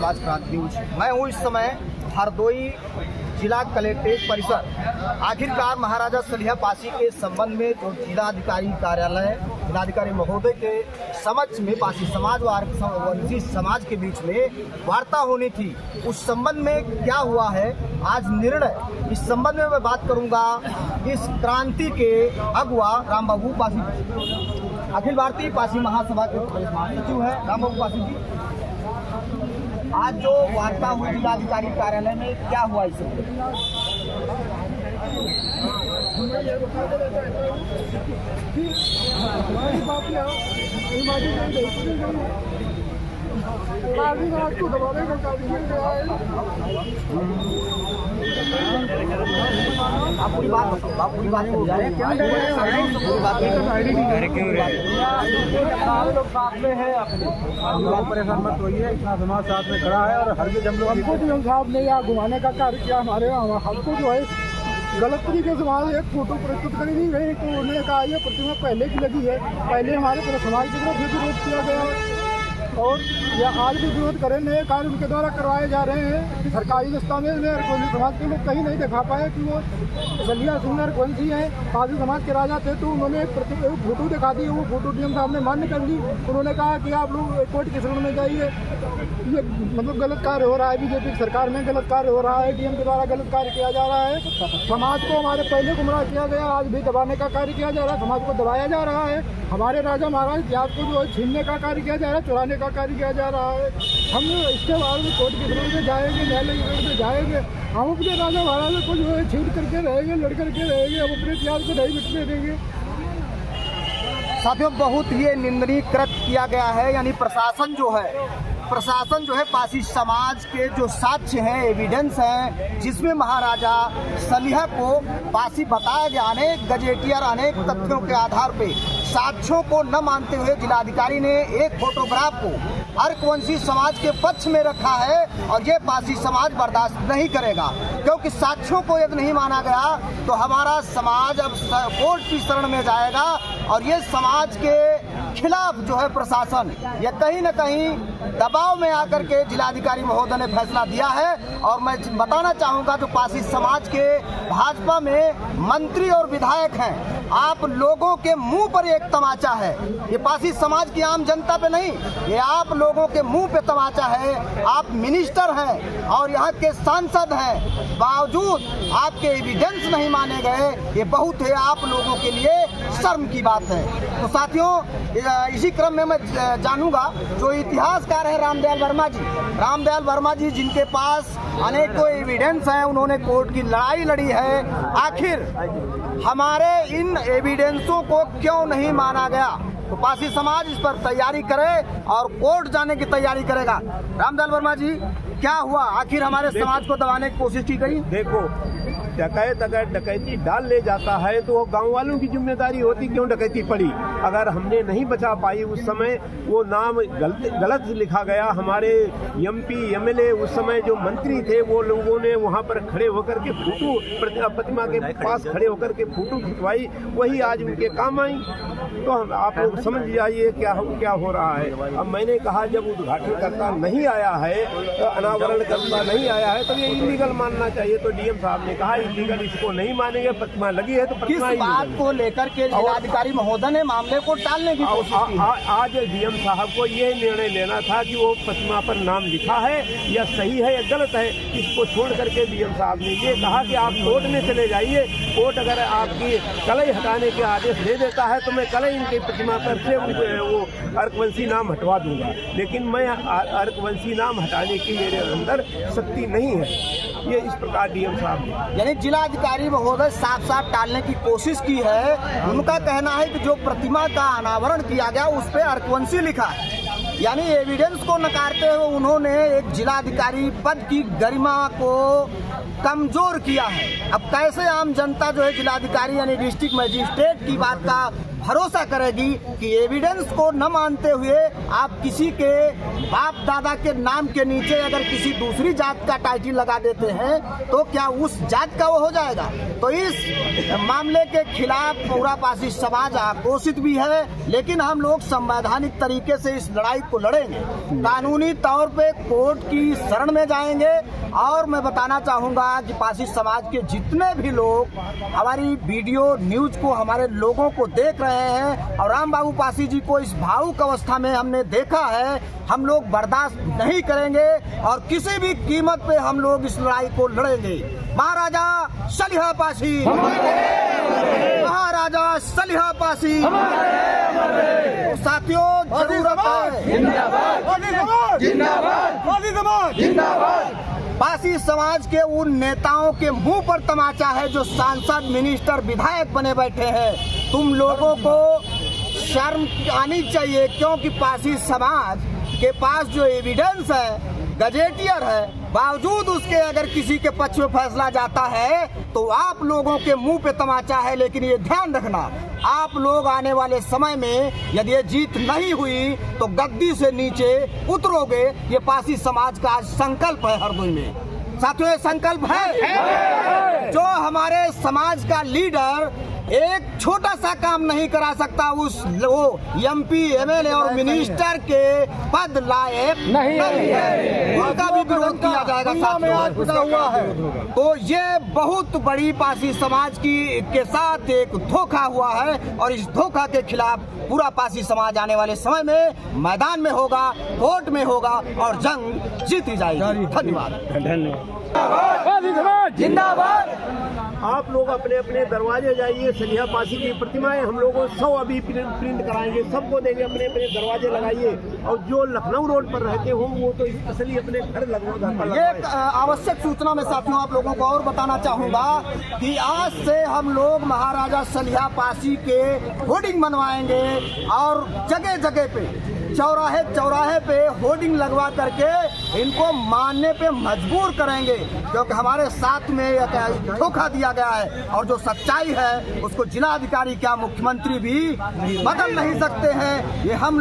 समाज क्रांति न्यूज। मैं हूँ इस समय हरदोई जिला कलेक्ट्रेट परिसर। आखिरकार महाराजा सलिहा पासी के संबंध में जो जिलाधिकारी कार्यालय जिलाधिकारी महोदय के समक्ष में पासी समाज व आर्य समाज के बीच में वार्ता होनी थी, उस संबंध में क्या हुआ है आज निर्णय, इस संबंध में मैं बात करूंगा। इस क्रांति के अगुआ रामबाबू पासी, अखिल भारतीय पासी महासभा के महासचिव है रामबाबू पासी जी। आज जो वार्ता हुई जिलाधिकारी कार्यालय में, क्या हुआ इससे? आप पूरी बात परेशान मत होइए, इतना समाज साथ में खड़ा है और हर हम लोग हमको जो साहब ने यहाँ घुमाने का कार्य किया, हमारे हमको जो है गलत तरीके से वहाँ एक फोटो प्रस्तुत करी नहीं गई। तो उन्होंने कहा ये प्रतिमा पहले की लगी है, पहले हमारे पूरे समाज की तरफ से विरोध किया गया और यह आज भी विरोध करें नए कार्य उनके द्वारा करवाए जा रहे हैं। सरकारी दस्तावेज में हरकौंसी समाज के लोग कहीं नहीं दिखा पाए कि वो सलिहा सिंह हरकौंसी हैं, पासी समाज के राजा थे। तो उन्होंने फोटो दिखा दी, वो फोटो डीएम साहब ने मान्य कर ली। उन्होंने कहा कि आप लोग कोर्ट की शरण में जाइए, ये मतलब गलत कार्य हो रहा है, बीजेपी की सरकार में गलत कार्य हो रहा है, डीएम के द्वारा गलत कार्य किया जा रहा है। समाज को हमारे पहले गुमराह किया गया, आज भी दबाने का कार्य किया जा रहा है, समाज को दबाया जा रहा है। हमारे राजा महाराज इतिहास को जो है छीनने का कार्य किया जा रहा है, चुराने का कार्य किया जा रहा है। हम इसके बाद में कोर्ट की शरण में जाएंगे, न्यायालय की शरण में जाएंगे। हम अपने राजा महाराजा को जो है छीन करके रहेंगे, लड़ करके रहेंगे, हम अपने इतिहास को नहीं मिटने देंगे। साथियों, बहुत ये निंदनीय कृत्य किया गया है, यानी प्रशासन जो है पासी समाज के जो साक्ष्य हैं, एविडेंस हैं, जिसमें महाराजा सलिहा को पासी बताया गया, अनेक गजेटियर अनेक तथ्यों के आधार पे साक्ष्यों को न मानते हुए जिलाधिकारी ने एक फोटोग्राफ को अर्कवंशी समाज के पक्ष में रखा है और ये पासी समाज बर्दाश्त नहीं करेगा, क्योंकि साक्ष्यों को यदि नहीं माना गया तो हमारा समाज अब कोर्ट की शरण में जाएगा और ये समाज के खिलाफ जो है प्रशासन ये कहीं न कहीं दबाव में आकर के जिलाधिकारी महोदय ने फैसला दिया है। और मैं बताना चाहूँगा जो पासी समाज के भाजपा में मंत्री और विधायक हैं, आप लोगों के मुंह पर एक तमाचा है, ये पासी समाज की आम जनता पे नहीं, ये आप लोगों के मुंह पे तमाचा है। आप मिनिस्टर हैं और यहाँ के सांसद हैं, बावजूद आपके एविडेंस नहीं माने गए, ये बहुत है आप लोगों के लिए शर्म की बात है। तो साथियों, इसी क्रम में मैं जानूंगा जो इतिहासकार है रामदयाल वर्मा जी जिनके पास अनेकों एविडेंस हैं, उन्होंने कोर्ट की लड़ाई लड़ी है, आखिर हमारे इन एविडेंसों को क्यों नहीं माना गया? तो पासी समाज इस पर तैयारी करे और कोर्ट जाने की तैयारी करेगा। रामदयाल वर्मा जी, क्या हुआ? आखिर हमारे समाज को दबाने की कोशिश की गई। देखो, डकैत अगर डकैती डाल ले जाता है तो वो गांव वालों की जिम्मेदारी होती, क्यों डकैती पड़ी। अगर हमने नहीं बचा पाई उस समय, वो नाम गलत लिखा गया। हमारे एमपी एमएलए उस समय जो मंत्री थे वो लोगों ने वहाँ पर खड़े होकर के फोटो प्रतिमा के पास खड़े होकर के फोटो खिंचवाई, वही आज उनके काम आई। तो आप लोग समझ जाइए क्या हो रहा है। अब मैंने कहा जब उद्घाटन करता नहीं आया है, अनावरण करता नहीं आया है, तो ये इलीगल मानना चाहिए। तो डीएम साहब ने कहा इलीगल इसको नहीं मानेंगे, प्रतिमा लगी है तो प्रतिमा। किस बात को लेकर के जिलाधिकारी महोदय ने मामले को टालने की कोशिश की? आज डीएम साहब को यह निर्णय लेना था कि वो प्रतिमा पर नाम लिखा है या सही है या गलत है। इसको छोड़ करके डीएम साहब ने ये कहा कि आप कोर्ट में चले जाइए, कोर्ट अगर आपकी कलई हटाने के आदेश दे देता है तो मैं कलई इनकी प्रतिमा पर से वो अर्कवंशी नाम हटवा दूंगा। लेकिन मैं अर्कवंशी नाम हटाने की मेरे अंदर शक्ति नहीं है। ये इस प्रकार डीएम साहब ने, यानी जिलाधिकारी महोदय साफ साफ टालने की कोशिश की है। उनका कहना है कि जो प्रतिमा का अनावरण किया गया उस पर अर्कवंशी लिखा है, यानी एविडेंस को नकारते हुए उन्होंने एक जिलाधिकारी पद की गरिमा को कमजोर किया है। अब कैसे आम जनता जो है जिलाधिकारी यानी डिस्ट्रिक्ट मजिस्ट्रेट की बात का भरोसा करेगी कि एविडेंस को न मानते हुए आप किसी के बाप दादा के नाम के नीचे अगर किसी दूसरी जात का टाइटल लगा देते हैं तो क्या उस जात का वो हो जाएगा। तो इस मामले के खिलाफ पूरा पासी समाज आक्रोशित भी है, लेकिन हम लोग संवैधानिक तरीके से इस लड़ाई को लड़ेंगे, कानूनी तौर पे कोर्ट की शरण में जाएंगे। और मैं बताना चाहूँगा कि पासी समाज के जितने भी लोग हमारी वीडियो न्यूज को हमारे लोगों को देख रहे हैं और राम बाबू पासी जी को इस भावुक अवस्था में हमने देखा है, हम लोग बर्दाश्त नहीं करेंगे और किसी भी कीमत पे हम लोग इस लड़ाई को लड़ेंगे। महाराजा सलिहा पासी, महाराजा सलिहा पासी। तो साथियों, जरूरत है पासी समाज के उन नेताओं के मुंह पर तमाचा है जो सांसद, मिनिस्टर, विधायक बने बैठे हैं। तुम लोगों को शर्म आनी चाहिए, क्योंकि पासी समाज के पास जो एविडेंस है, गजेटियर है, बावजूद उसके अगर किसी के पक्ष में फैसला जाता है तो आप लोगों के मुंह पे तमाचा है। लेकिन ये ध्यान रखना, आप लोग आने वाले समय में यदि ये जीत नहीं हुई तो गद्दी से नीचे उतरोगे। ये पासी समाज का आज संकल्प है हरदोई में। साथियों, ये संकल्प है जो हमारे समाज का लीडर एक छोटा सा काम नहीं करा सकता, वो एमपी, एमएलए और मिनिस्टर के पद लायक नहीं है, उनका भी विरोध किया जाएगा साथियों। तो ये बहुत बड़ी पासी समाज के साथ एक धोखा हुआ है और इस धोखा के खिलाफ पूरा पासी समाज आने वाले समय में मैदान में होगा, कोर्ट में होगा और जंग जीती जाएगी। धन्यवाद। जिंदाबाद। आप लोग अपने अपने दरवाजे जाइए, सलिहा पासी की प्रतिमाएं हम लोगों 100 अभी प्रिंट कराएंगे, सबको देंगे, अपने अपने दरवाजे लगाइए। और जो लखनऊ रोड पर रहते हो वो तो स्पेशली अपने घर लगवाए। एक आवश्यक सूचना में साथियों आप लोगों को और बताना चाहूँगा कि आज से हम लोग महाराजा सलिहा पासी के होर्डिंग बनवाएंगे और जगह जगह पे, चौराहे चौराहे पे होर्डिंग लगवा करके इनको मानने पे मजबूर करेंगे, क्योंकि हमारे साथ में धोखा दिया गया है और जो सच्चाई है उसको जिला अधिकारी क्या मुख्यमंत्री भी बदल नहीं सकते हैं। ये हम